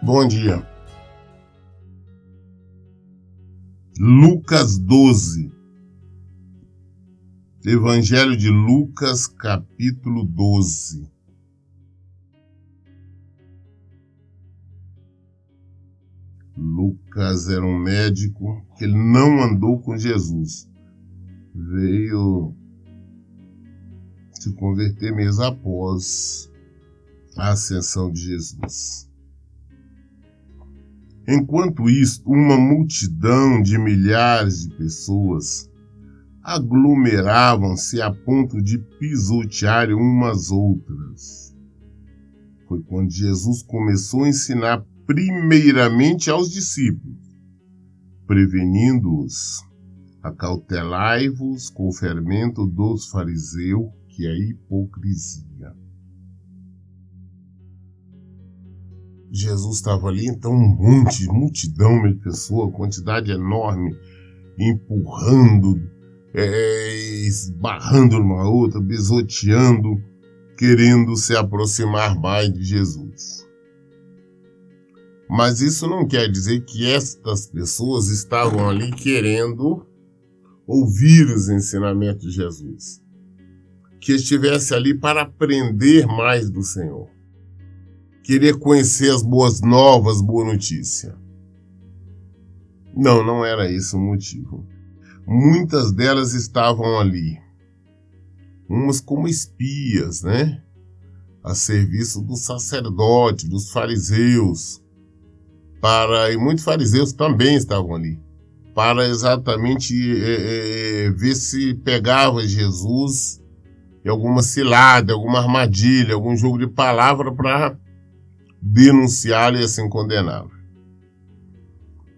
Bom dia. Lucas 12. Evangelho de Lucas, capítulo 12. Lucas era um médico que ele não andou com Jesus. Veio se converter mesmo após a ascensão de Jesus. Enquanto isso, uma multidão de milhares de pessoas aglomeravam-se a ponto de pisotear umas outras. Foi quando Jesus começou a ensinar primeiramente aos discípulos, prevenindo-os: acautelai-vos com o fermento dos fariseus, que é a hipocrisia. Jesus estava ali, então multidão de pessoas, quantidade enorme, empurrando, esbarrando numa outra, bisoteando, querendo se aproximar mais de Jesus. Mas isso não quer dizer que estas pessoas estavam ali querendo ouvir os ensinamentos de Jesus, que estivesse ali para aprender mais do Senhor, querer conhecer as boas novas, boa notícia. Não era esse o motivo. Muitas delas estavam ali, umas como espias, a serviço do sacerdote, dos fariseus, e muitos fariseus também estavam ali, para exatamente ver se pegava Jesus em alguma cilada, alguma armadilha, algum jogo de palavra para denunciá-lo e assim condená-lo.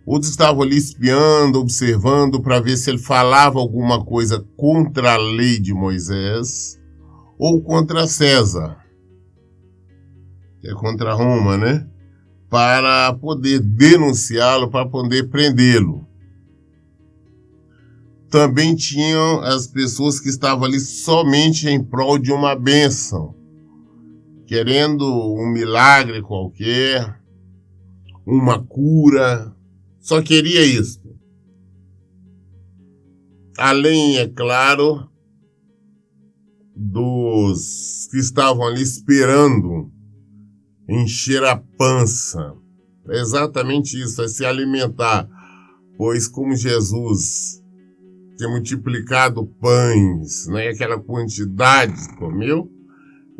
Outros estavam ali espiando, observando para ver se ele falava alguma coisa contra a lei de Moisés ou contra César, que é contra Roma, para poder denunciá-lo, para poder prendê-lo. Também tinham as pessoas que estavam ali somente em prol de uma bênção, querendo um milagre qualquer, uma cura, só queria isso. Além, é claro, dos que estavam ali esperando encher a pança. É exatamente isso, é se alimentar, pois como Jesus tinha multiplicado pães, aquela quantidade que comeu,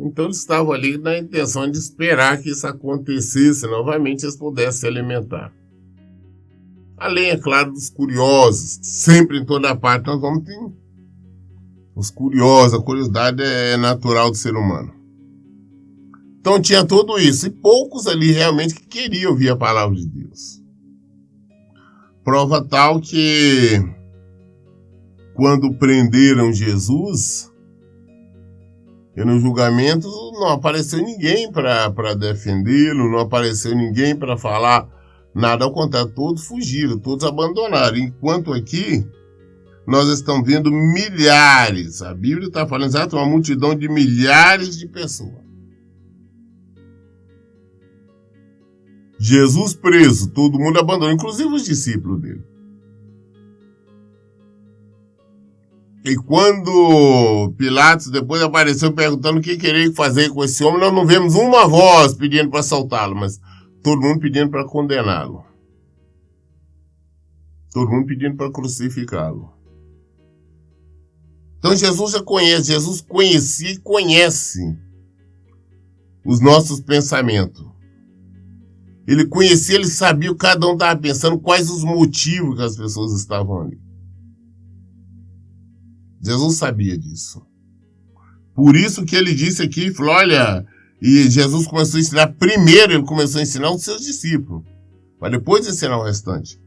então eles estavam ali na intenção de esperar que isso acontecesse novamente, eles pudessem se alimentar. Além, é claro, dos curiosos, sempre em toda parte nós vamos ter os curiosos, a curiosidade é natural do ser humano. Então tinha tudo isso, e poucos ali realmente que queriam ouvir a palavra de Deus. Prova tal que quando prenderam Jesus, e no julgamento não apareceu ninguém para defendê-lo, não apareceu ninguém para falar nada, ao contrário, todos fugiram, todos abandonaram. Enquanto aqui, nós estamos vendo milhares, a Bíblia está falando exatamente uma multidão de milhares de pessoas. Jesus preso, todo mundo abandonou, inclusive os discípulos dele. E quando Pilatos depois apareceu perguntando o que queria fazer com esse homem, nós não vemos uma voz pedindo para soltá-lo, mas todo mundo pedindo para condená-lo. Todo mundo pedindo para crucificá-lo. Então Jesus já conhece, Jesus conhecia e conhece os nossos pensamentos. Ele conhecia, ele sabia o que cada um estava pensando, quais os motivos que as pessoas estavam ali. Jesus sabia disso. Por isso que ele disse aqui, falou, olha, e Jesus começou a ensinar, primeiro ele começou a ensinar os seus discípulos, para depois ensinar o restante.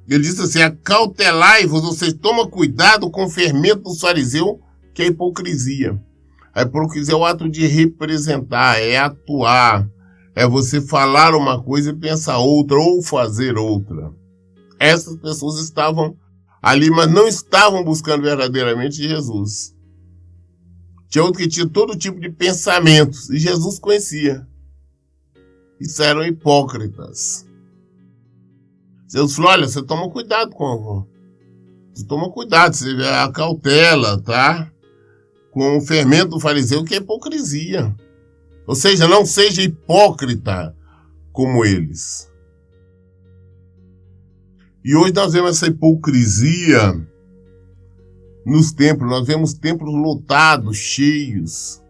Ele disse assim, acautelai-vos, ou seja, toma cuidado com o fermento do fariseu, que é a hipocrisia. A hipocrisia é o ato de representar, é atuar, é você falar uma coisa e pensar outra, ou fazer outra. Essas pessoas estavam ali, mas não estavam buscando verdadeiramente Jesus. Tinha outro que tinha todo tipo de pensamentos, e Jesus conhecia. Isso eram hipócritas. Jesus falou, olha, você toma cuidado Você toma cuidado, você a cautela, tá? Com o fermento do fariseu, que é hipocrisia. Ou seja, não seja hipócrita como eles. E hoje nós vemos essa hipocrisia nos templos. Nós vemos templos lotados, cheios.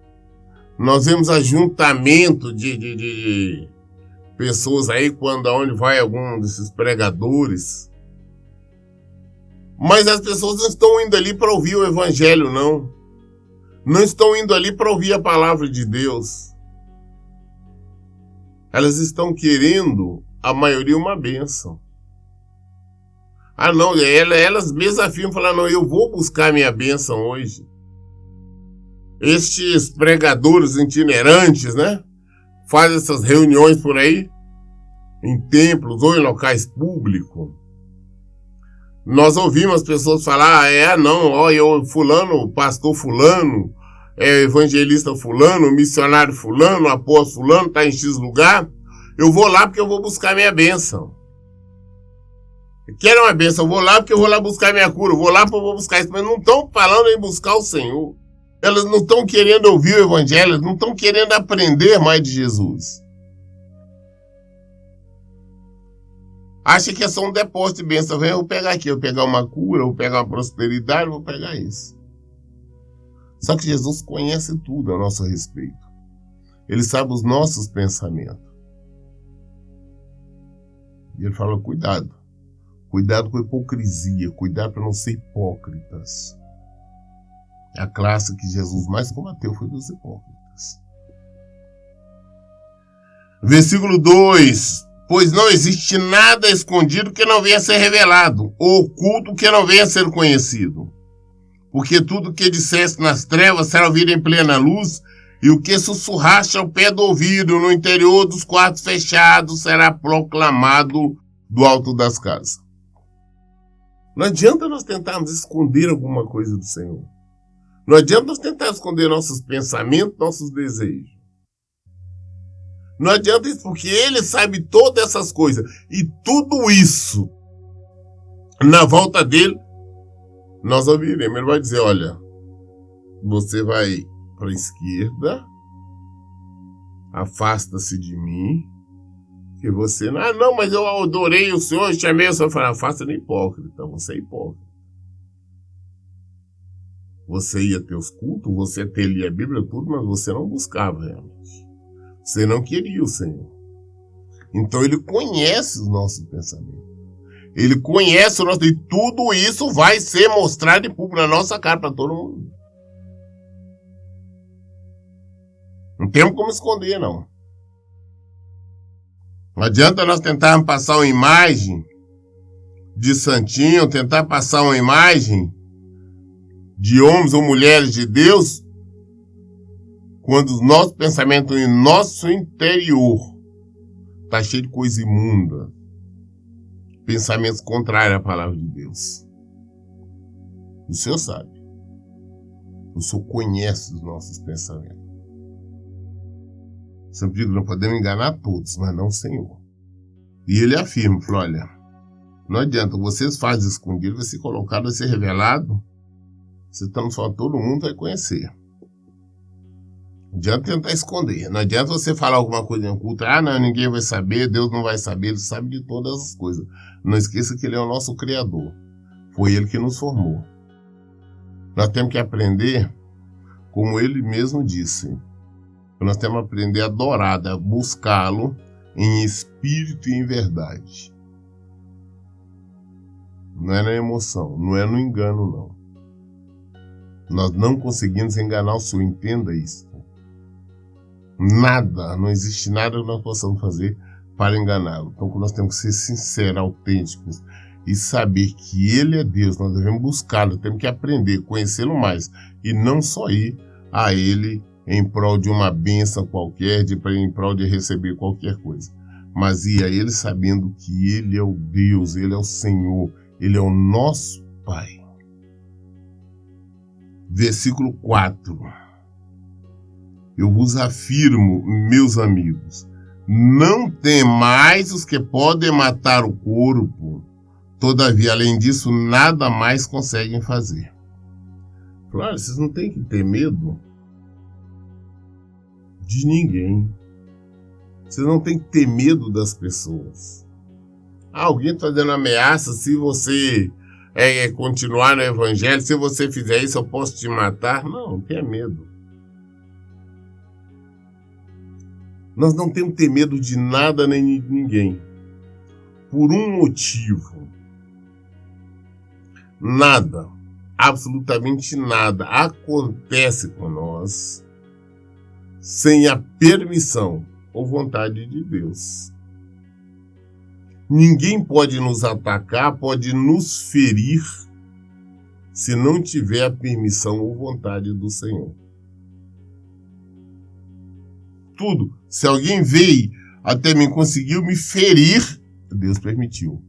Nós vemos ajuntamento de pessoas aí, aonde vai algum desses pregadores. Mas as pessoas não estão indo ali para ouvir o evangelho, não. Não estão indo ali para ouvir a palavra de Deus. Elas estão querendo, a maioria, uma bênção. Ah, não, elas mesmas afirmam, falam, não, eu vou buscar minha bênção hoje. Estes pregadores itinerantes, né? Fazem essas reuniões por aí, em templos ou em locais públicos. Nós ouvimos as pessoas falar, fulano, pastor fulano, evangelista fulano, missionário fulano, apóstolo fulano, está em X lugar, eu vou lá porque eu vou buscar minha bênção. Quero uma bênção, eu vou lá porque eu vou lá buscar minha cura, eu vou lá porque eu vou buscar isso, mas não estão falando em buscar o Senhor. Elas não estão querendo ouvir o evangelho, elas não estão querendo aprender mais de Jesus. Acha que é só um depósito de bênção. Eu vou pegar aqui, eu vou pegar uma cura, eu vou pegar uma prosperidade, eu vou pegar isso. Só que Jesus conhece tudo a nosso respeito. Ele sabe os nossos pensamentos. E ele fala, cuidado. Cuidado com a hipocrisia, cuidado para não ser hipócritas. A classe que Jesus mais combateu foi dos hipócritas. Versículo 2. Pois não existe nada escondido que não venha a ser revelado, ou oculto que não venha a ser conhecido. Porque tudo que disseste nas trevas será ouvido em plena luz, e o que sussurraste ao pé do ouvido, no interior dos quartos fechados, será proclamado do alto das casas. Não adianta nós tentarmos esconder alguma coisa do Senhor. Não adianta nós tentarmos esconder nossos pensamentos, nossos desejos. Não adianta isso, porque ele sabe todas essas coisas. E tudo isso, na volta dele, nós ouviremos. Ele vai dizer, olha, você vai para a esquerda, afasta-se de mim, que você... Ah, não, mas eu adorei o Senhor, eu chamei o Senhor. Eu falei, afasta-se hipócrita, você é hipócrita. Você ia ter os cultos, você até lia a Bíblia, tudo, mas você não buscava realmente. Você não queria o Senhor. Então ele conhece os nossos pensamentos. Ele conhece o nosso... E tudo isso vai ser mostrado em público na nossa cara para todo mundo. Não temos como esconder, não. Não adianta nós tentarmos passar uma imagem de santinho, tentar passar uma imagem de homens ou mulheres de Deus, quando o nosso pensamento em nosso interior está cheio de coisa imunda, pensamentos contrários à palavra de Deus. O Senhor sabe. O Senhor conhece os nossos pensamentos. Sempre digo, não podemos enganar todos, mas não o Senhor. E ele afirma, falou, olha, não adianta, vocês fazem escondido, vai ser colocado, vai ser revelado, você estamos falando, todo mundo vai conhecer. Não adianta tentar esconder. Não adianta você falar alguma coisa em culto. Ah, não, ninguém vai saber, Deus não vai saber. Ele sabe de todas as coisas. Não esqueça que Ele é o nosso Criador. Foi Ele que nos formou. Nós temos que aprender, como Ele mesmo disse. Nós temos que aprender a adorar, a buscá-lo em espírito e em verdade. Não é na emoção, não é no engano, não. Nós não conseguimos enganar o Senhor, entenda isso. Nada, não existe nada que nós possamos fazer para enganá-lo. Então nós temos que ser sinceros, autênticos e saber que Ele é Deus. Nós devemos buscá-lo, temos que aprender, conhecê-lo mais e não só ir a Ele em prol de uma bênção qualquer, em prol de receber qualquer coisa, mas ir a Ele sabendo que Ele é o Deus, Ele é o Senhor, Ele é o nosso Pai. Versículo 4. Eu vos afirmo, meus amigos, Não temais os que podem matar o corpo, todavia, além disso, nada mais conseguem fazer. Claro, vocês não têm que ter medo de ninguém. Vocês não têm que ter medo das pessoas. Alguém está fazendo ameaça, se você continuar no evangelho, se você fizer isso, eu posso te matar. Não tenha medo. Nós não temos que ter medo de nada nem de ninguém. Por um motivo. Nada, absolutamente nada acontece com nós sem a permissão ou vontade de Deus. Ninguém pode nos atacar, pode nos ferir, se não tiver a permissão ou vontade do Senhor. Tudo. Se alguém veio até mim, conseguiu me ferir, Deus permitiu.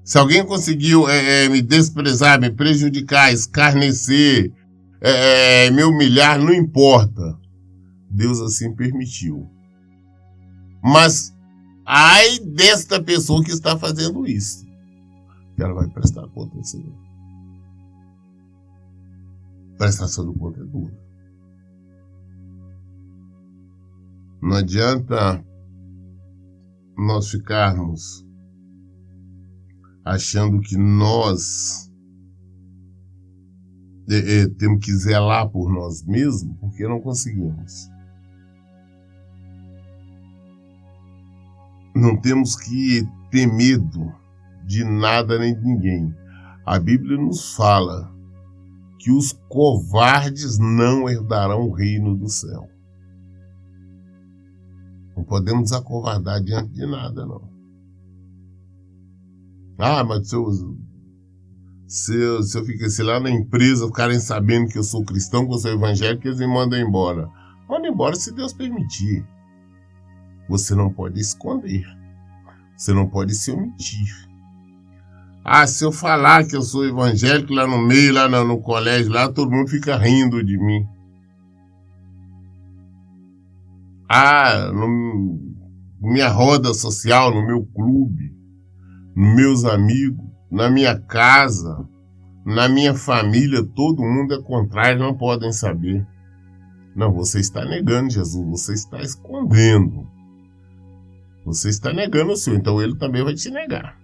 Se alguém conseguiu me desprezar, me prejudicar, escarnecer, me humilhar, não importa. Deus assim permitiu. Mas ai desta pessoa que está fazendo isso, que ela vai prestar conta ao Senhor. Prestação de conta é dura. Não adianta nós ficarmos achando que nós temos que zelar por nós mesmos, porque não conseguimos. Não temos que ter medo de nada nem de ninguém. A Bíblia nos fala que os covardes não herdarão o reino do céu. Não podemos nos acovardar diante de nada, não. Ah, mas se eu ficasse lá na empresa, ficarem sabendo que eu sou cristão, que eu sou evangélico, eles me mandam embora. Manda embora se Deus permitir. Você não pode esconder. Você não pode se omitir. Ah, se eu falar que eu sou evangélico lá no meio, lá no colégio, lá todo mundo fica rindo de mim. Ah, na minha roda social, no meu clube, nos meus amigos, na minha casa, na minha família, todo mundo é contrário, não podem saber. Não, você está negando Jesus, você está escondendo. Você está negando o Senhor, então ele também vai te negar.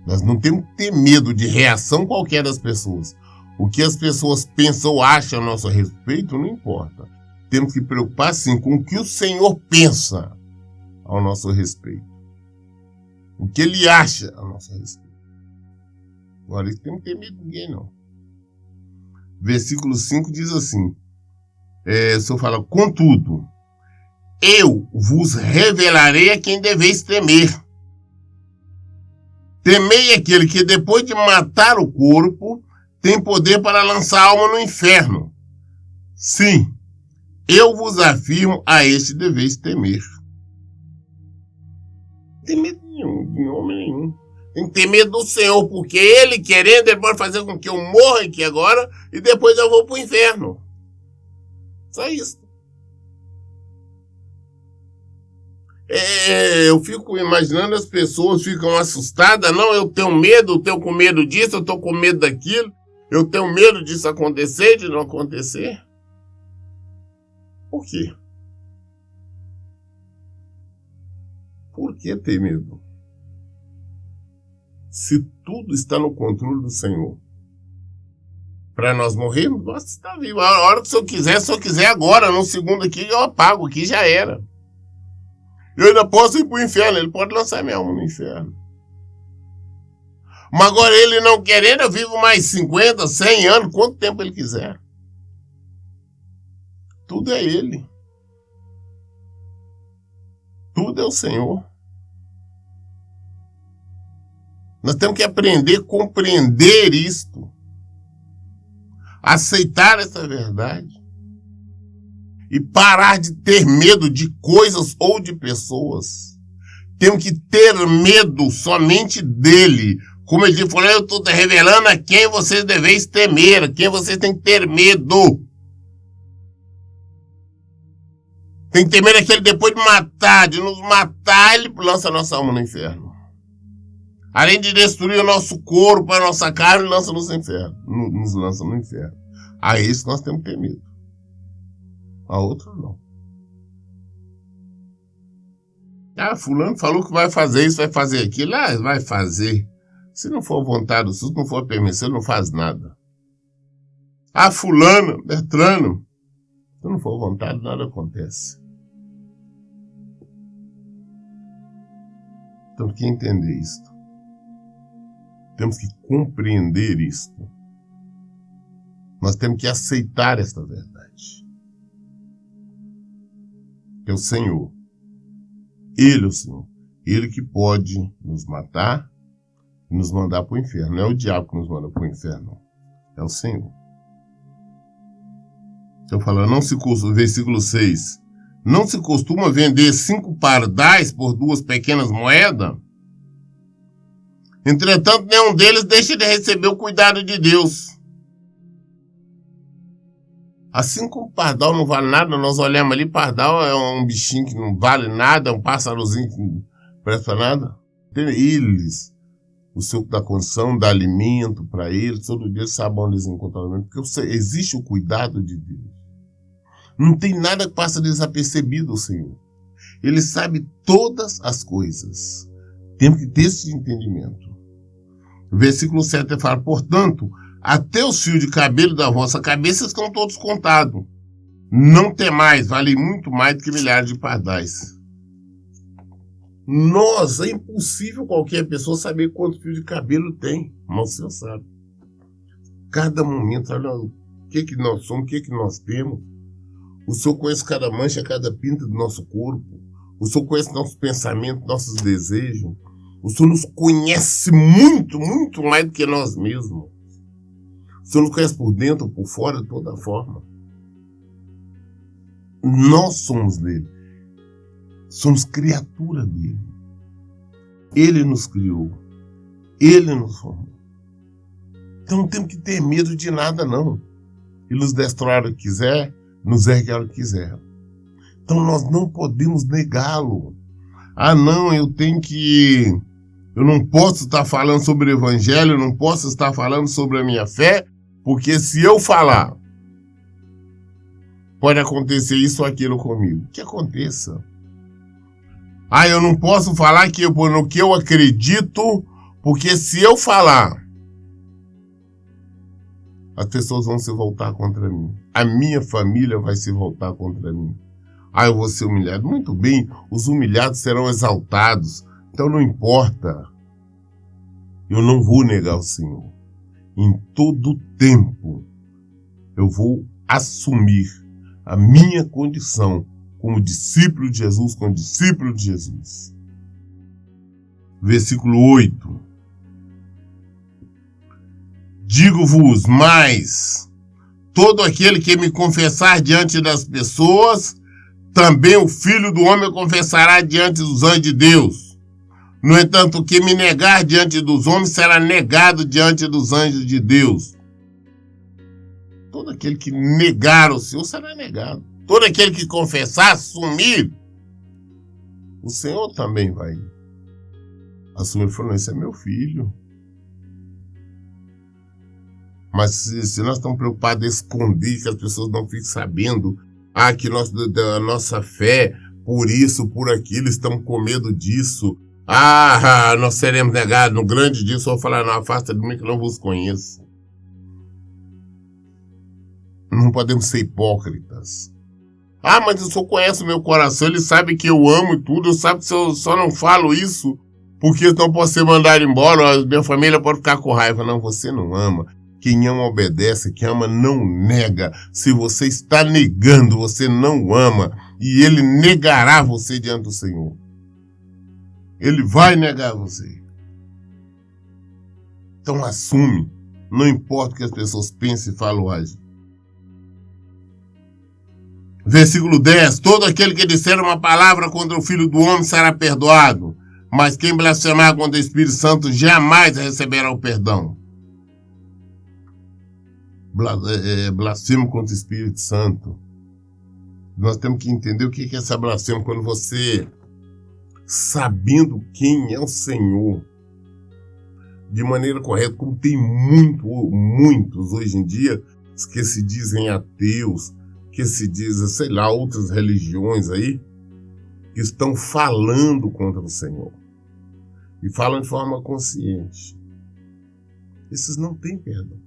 Nós não temos que ter medo de reação qualquer das pessoas. O que as pessoas pensam ou acham a nosso respeito, não importa. Temos que preocupar, sim, com o que o Senhor pensa ao nosso respeito. O que ele acha a nosso respeito. Agora, isso não tem que ter medo de ninguém, não. Versículo 5 diz assim, o Senhor fala, contudo, eu vos revelarei a quem deveis temer. Temei aquele que depois de matar o corpo, tem poder para lançar a alma no inferno. Sim, eu vos afirmo, a este deveis temer. Não tem medo nenhum, de homem nenhum. Tem que ter medo do Senhor, porque ele querendo, ele pode fazer com que eu morra aqui agora e depois eu vou para o inferno. Só isso. Eu fico imaginando, as pessoas ficam assustadas. Não, eu tenho medo, eu tenho com medo disso, eu estou com medo daquilo. Eu tenho medo disso acontecer, de não acontecer. Por quê? Por que ter medo? Se tudo está no controle do Senhor. Para nós morrermos, nós está vivo. A hora que o Senhor quiser agora, num segundo aqui, eu apago, aqui já era. Eu ainda posso ir para o inferno, ele pode lançar minha alma no inferno. Mas agora ele não querendo, eu vivo mais 50, 100 anos, quanto tempo ele quiser. Tudo é ele. Tudo é o Senhor. Nós temos que aprender a compreender isto. Aceitar essa verdade. E parar de ter medo de coisas ou de pessoas. Temos que ter medo somente dele. Como ele falou, eu estou revelando a quem vocês deveis temer, a quem vocês têm que ter medo. Tem que ter medo daquele depois de matar, de nos matar, ele lança a nossa alma no inferno. Além de destruir o nosso corpo, a nossa carne, nos lança no inferno. A esse nós temos que ter medo. A outro não. Ah, fulano falou que vai fazer isso, vai fazer aquilo. Ah, vai fazer. Se não for vontade, se não for permissão, não faz nada. Ah, fulano, Bertrano. Se não for vontade, nada acontece. Temos que entender isto. Temos que compreender isto. Nós temos que aceitar esta verdade. É o Senhor. Ele é o Senhor. Ele que pode nos matar e nos mandar para o inferno. Não é o diabo que nos manda para o inferno. É o Senhor. Eu falo, versículo 6. Não se costuma vender 5 pardais por 2 pequenas moedas? Entretanto, nenhum deles deixa de receber o cuidado de Deus. Assim como pardal não vale nada, nós olhamos ali, pardal é um bichinho que não vale nada, um pássarozinho que não presta nada. Eles, o seu da condição, dá alimento para eles, todo dia sabem onde eles encontram alimento, porque existe o cuidado de Deus. Não tem nada que passa desapercebido, Senhor. Ele sabe todas as coisas. Temos que ter esse entendimento. O versículo 7 fala, portanto, até os fios de cabelo da vossa cabeça estão todos contados. Não temais, vale muito mais do que milhares de pardais. Nossa, é impossível qualquer pessoa saber quantos fios de cabelo tem. Mas o Senhor sabe. Cada momento, olha o que nós somos, o que nós temos. O Senhor conhece cada mancha, cada pinta do nosso corpo. O Senhor conhece nossos pensamentos, nossos desejos. O Senhor nos conhece muito, muito mais do que nós mesmos. O Senhor nos conhece por dentro, por fora, de toda forma. Nós somos dele. Somos criatura dele. Ele nos criou. Ele nos formou. Então não temos que ter medo de nada, não. Ele nos destrói a hora que quiser, nos ergue a hora que quiser. Então nós não podemos negá-lo. Ah, não, eu não posso estar falando sobre o evangelho, eu não posso estar falando sobre a minha fé, porque se eu falar, pode acontecer isso ou aquilo comigo. Que aconteça. Ah, eu não posso falar no que eu acredito, porque se eu falar, as pessoas vão se voltar contra mim. A minha família vai se voltar contra mim. Ah, eu vou ser humilhado. Muito bem, os humilhados serão exaltados. Então não importa. Eu não vou negar o Senhor. Em todo tempo, eu vou assumir a minha condição como discípulo de Jesus, como discípulo de Jesus. Versículo 8. Digo-vos mais, todo aquele que me confessar diante das pessoas, também o Filho do Homem confessará diante dos anjos de Deus. No entanto, o que me negar diante dos homens será negado diante dos anjos de Deus. Todo aquele que negar o Senhor será negado. Todo aquele que confessar, assumir, o Senhor também vai assumir. Ele falou, esse é meu filho. Mas se nós estamos preocupados em esconder, que as pessoas não fiquem sabendo, que da nossa fé, por isso, por aquilo, estamos com medo disso. Nós seremos negados. No grande dia, só vou falar, não, afasta de mim que não vos conheço. Não podemos ser hipócritas. Mas o Senhor conhece o meu coração, Ele sabe que eu amo e tudo, eu sabe que eu só não falo isso, porque senão posso ser mandado embora, minha família pode ficar com raiva. Não, você não ama. Quem ama obedece, quem ama não nega. Se você está negando, você não ama. E Ele negará você diante do Senhor. Ele vai negar você. Então assume. Não importa o que as pessoas pensem, falam ou agem. Versículo 10. Todo aquele que disser uma palavra contra o Filho do Homem será perdoado. Mas quem blasfemar contra o Espírito Santo jamais receberá o perdão. Blasfemo contra o Espírito Santo. Nós temos que entender o que é essa blasfêmia. Quando você, sabendo quem é o Senhor, de maneira correta, como tem muitos hoje em dia, que se dizem ateus, que se dizem, sei lá, outras religiões aí, que estão falando contra o Senhor. E falam de forma consciente. Esses não têm perdão.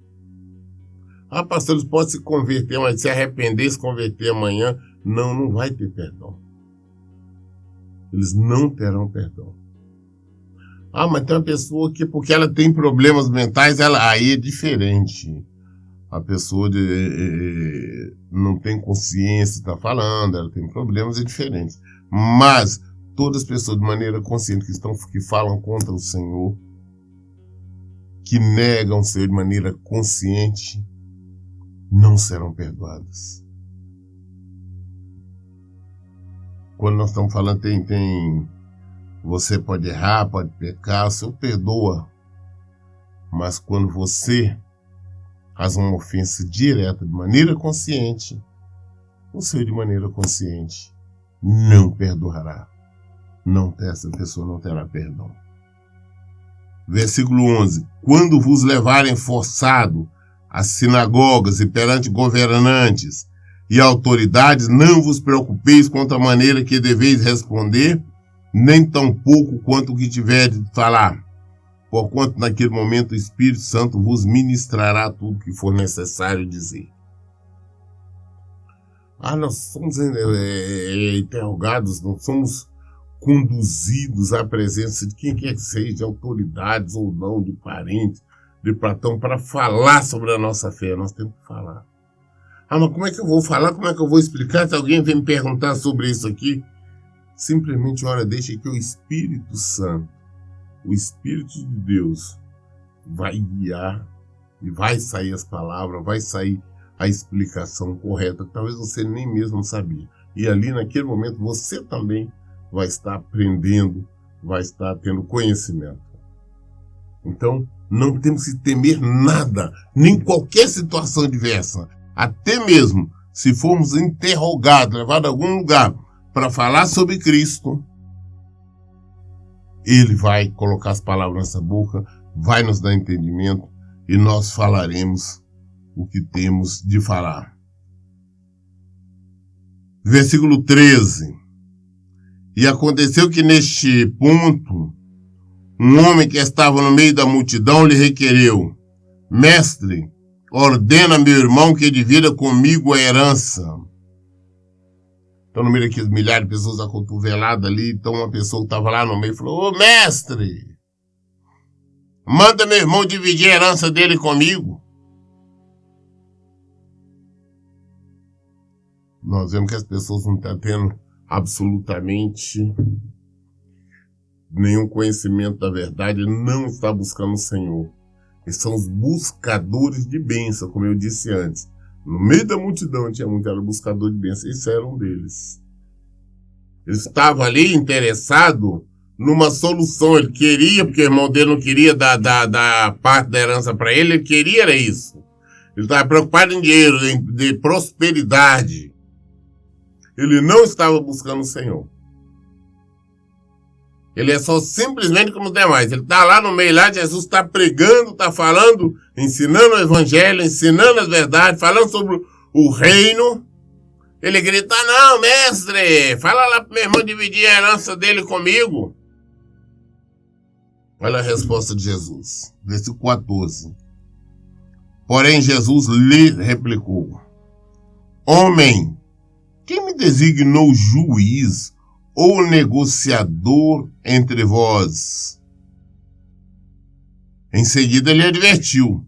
Ah, pastor, eles podem se converter, mas se arrepender, se converter amanhã, não vai ter perdão. Eles não terão perdão. Ah, mas tem uma pessoa que, porque ela tem problemas mentais, aí é diferente. A pessoa não tem consciência, está falando, ela tem problemas, é diferente. Mas todas as pessoas de maneira consciente que falam contra o Senhor, que negam o Senhor de maneira consciente, não serão perdoadas. Quando nós estamos falando, você pode errar, pode pecar, o Senhor perdoa. Mas quando você faz uma ofensa direta de maneira consciente, o Senhor de maneira consciente não perdoará. Essa pessoa não terá perdão. Versículo 11. Quando vos levarem forçado às sinagogas e perante governantes e autoridades, não vos preocupeis quanto à maneira que deveis responder, nem tão pouco quanto o que tiverdes de falar, porquanto naquele momento o Espírito Santo vos ministrará tudo que for necessário dizer. Nós somos interrogados, nós somos conduzidos à presença de quem quer que seja, de autoridades ou não, de parentes, de Platão, para falar sobre a nossa fé. Nós temos que falar. Mas como é que eu vou falar? Como é que eu vou explicar? Se alguém vem me perguntar sobre isso aqui, simplesmente, deixa que o Espírito Santo, o Espírito de Deus, vai guiar e vai sair as palavras, vai sair a explicação correta, que talvez você nem mesmo sabia. E ali, naquele momento, você também vai estar aprendendo, vai estar tendo conhecimento. Então, não temos que temer nada, nem qualquer situação adversa. Até mesmo se formos interrogados, levados a algum lugar para falar sobre Cristo, Ele vai colocar as palavras na nossa boca, vai nos dar entendimento e nós falaremos o que temos de falar. Versículo 13. E aconteceu que neste ponto, um homem que estava no meio da multidão lhe requereu: Mestre, ordena meu irmão que divida comigo a herança. Então, no meio daqueles milhares de pessoas acotoveladas ali, então uma pessoa que estava lá no meio falou: Ô mestre, manda meu irmão dividir a herança dele comigo. Nós vemos que as pessoas não estão tendo absolutamente nenhum conhecimento da verdade, não está buscando o Senhor. Eles são os buscadores de bênção, como eu disse antes. No meio da multidão tinha muito, era buscador de bênção. Esse era um deles. Ele estava ali interessado numa solução. Ele queria, porque o irmão dele não queria dar parte da herança para ele, ele queria era isso. Ele estava preocupado em dinheiro, em prosperidade. Ele não estava buscando o Senhor. Ele é só simplesmente como os demais. Ele está lá no meio lá, Jesus está pregando, está falando, ensinando o evangelho, ensinando as verdades, falando sobre o reino. Ele grita: não, mestre, fala lá para meu irmão dividir a herança dele comigo. Olha a resposta de Jesus. Versículo 14. Porém, Jesus lhe replicou: homem, quem me designou juiz ou negociador entre vós? Em seguida ele advertiu: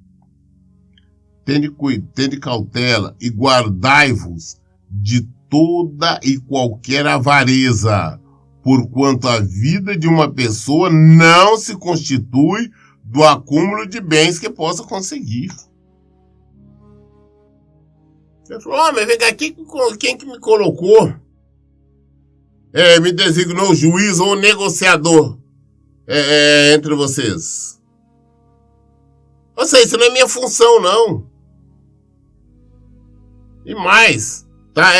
tende cautela e guardai-vos de toda e qualquer avareza, porquanto a vida de uma pessoa não se constitui do acúmulo de bens que possa conseguir. Ele falou: mas vem aqui, quem que me colocou? Me designou juiz ou negociador entre vocês. Ou seja, isso não é minha função, não. E mais, Tá,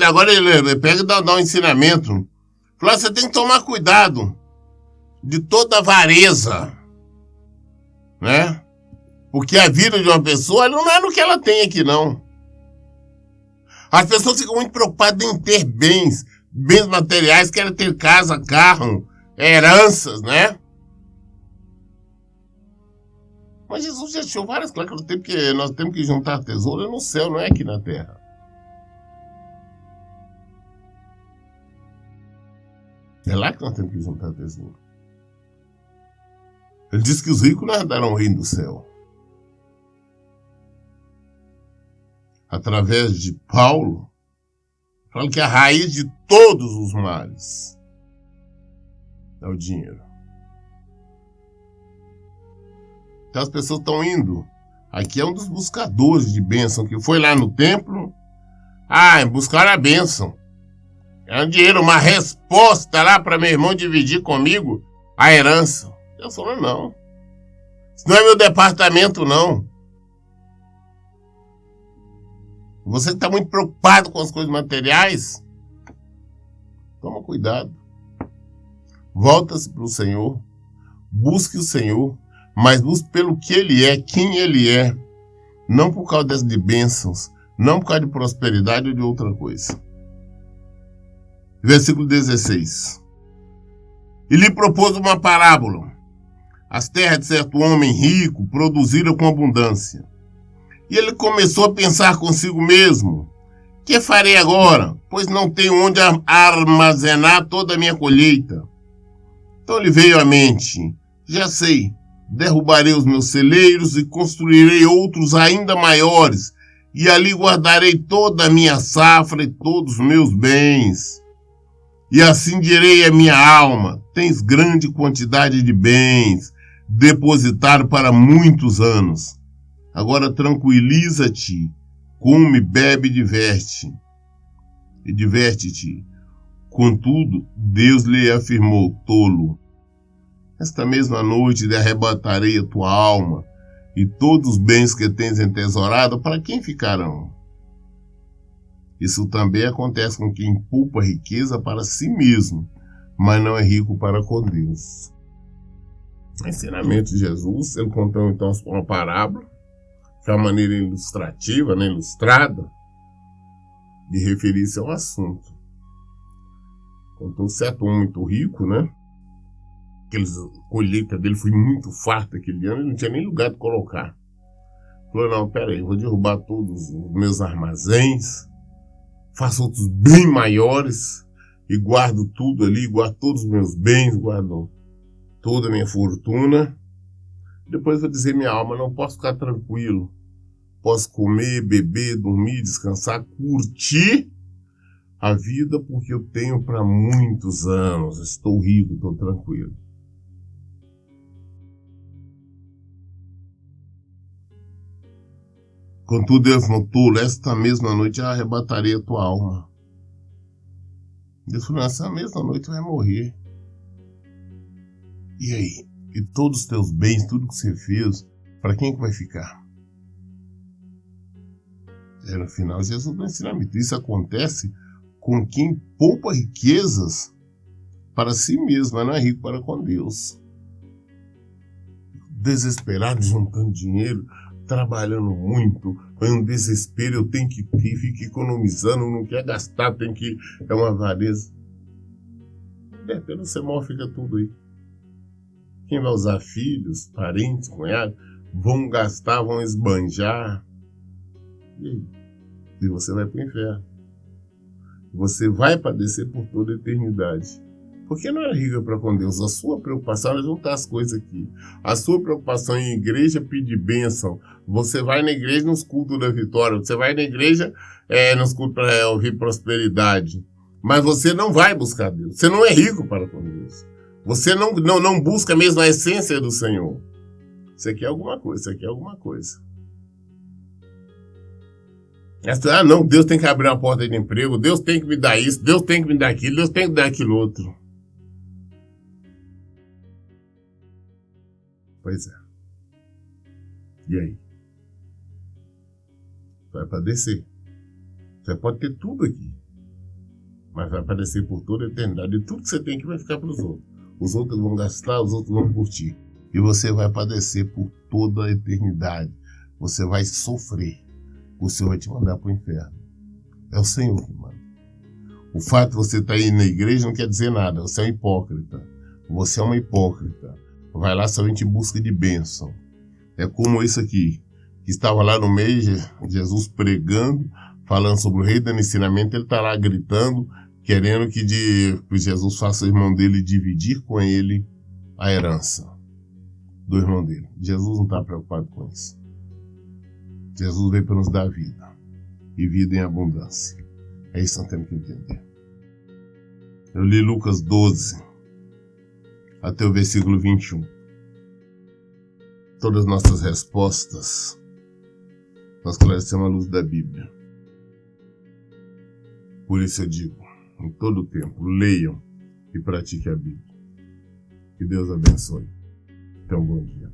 agora ele pega e dá um ensinamento. Fala, você tem que tomar cuidado de toda avareza, né? Porque a vida de uma pessoa não é no que ela tem aqui, não. As pessoas ficam muito preocupadas em ter bens materiais, querem ter casa, carro, heranças, né? Mas Jesus já deixou várias claras que nós temos que juntar tesouro no céu, não é aqui na terra. É lá que nós temos que juntar tesouro. Ele diz que os ricos não herdarão o reino do céu. Através de Paulo, fala que a raiz de todos os males é o dinheiro. Então as pessoas estão indo. Aqui é um dos buscadores de bênção, que foi lá no templo. Buscar a bênção. É um dinheiro, uma resposta lá para meu irmão dividir comigo a herança. Eu falo, não. Isso não é meu departamento, não. Você que está muito preocupado com as coisas materiais, toma cuidado. Volta-se para o Senhor. Busque o Senhor. Mas busque pelo que Ele é, quem Ele é. Não por causa de bênçãos. Não por causa de prosperidade ou de outra coisa. Versículo 16. E lhe propôs uma parábola. As terras de certo homem rico produziram com abundância. E ele começou a pensar consigo mesmo. Que farei agora? Pois não tenho onde armazenar toda a minha colheita. Então lhe veio à mente. Já sei, derrubarei os meus celeiros e construirei outros ainda maiores. E ali guardarei toda a minha safra e todos os meus bens. E assim direi à minha alma, tens grande quantidade de bens, depositado para muitos anos. Agora tranquiliza-te, come, bebe e diverte-te. Contudo, Deus lhe afirmou, tolo, esta mesma noite lhe arrebatarei a tua alma, e todos os bens que tens entesourado, para quem ficarão? Isso também acontece com quem poupa riqueza para si mesmo, mas não é rico para com Deus. O ensinamento de Jesus, ele contou então uma parábola, que é uma maneira ilustrativa, né, ilustrada, de referir-se ao assunto. Contou um certo homem muito rico, né? A colheita dele foi muito farta aquele ano, ele não tinha nem lugar de colocar. Falou, não, peraí, vou derrubar todos os meus armazéns, faço outros bem maiores e guardo tudo ali, guardo todos os meus bens, guardo toda a minha fortuna. Depois vou dizer minha alma, não posso ficar tranquilo. Posso comer, beber, dormir, descansar, curtir a vida porque eu tenho para muitos anos. Estou rico, estou tranquilo. Contudo, Deus não tolo, esta mesma noite eu arrebatarei a tua alma. Deus falou, essa mesma noite tu vai morrer. E aí? E todos os teus bens, tudo que você fez, para quem que vai ficar? No final, Jesus não ensinamento. Isso acontece com quem poupa riquezas para si mesmo, mas não é rico para com Deus. Desesperado, juntando dinheiro, trabalhando muito, foi um desespero, eu tenho que ter, fica economizando, não quer gastar, tem que... É uma avareza. De repente você morre, fica tudo aí. Quem vai usar filhos, parentes, cunhados, vão gastar, vão esbanjar. E aí? E você vai para o inferno. Você vai padecer por toda a eternidade. Porque não é rico para com Deus. A sua preocupação é juntar as coisas aqui. A sua preocupação em igreja é pedir bênção. Você vai na igreja nos cultos da vitória. Você vai na igreja nos cultos para ouvir prosperidade. Mas você não vai buscar Deus. Você não é rico para com Deus. Você não busca mesmo a essência do Senhor. Você quer alguma coisa, você quer alguma coisa. Não, Deus tem que abrir uma porta de emprego, Deus tem que me dar isso, Deus tem que me dar aquilo, Deus tem que me dar aquilo outro. Pois é. E aí? Vai padecer. Você pode ter tudo aqui, mas vai padecer por toda a eternidade. E tudo que você tem aqui vai ficar para os outros. Os outros vão gastar, os outros vão curtir. E você vai padecer por toda a eternidade. Você vai sofrer. O Senhor vai te mandar para o inferno. É o Senhor que manda. O fato de você estar aí na igreja não quer dizer nada. Você é um hipócrita. Você é uma hipócrita. Vai lá somente em busca de bênção. É como isso aqui, que estava lá no meio, Jesus pregando, falando sobre o rei dando ensinamento, ele está lá gritando, querendo que Jesus faça o irmão dele dividir com ele a herança do irmão dele. Jesus não está preocupado com isso. Jesus veio para nos dar vida, e vida em abundância. É isso que nós temos que entender. Eu li Lucas 12, até o versículo 21. Todas as nossas respostas nós esclarecemos à luz da Bíblia. Por isso eu digo, em todo o tempo, leiam e pratiquem a Bíblia. Que Deus abençoe. Então, bom dia.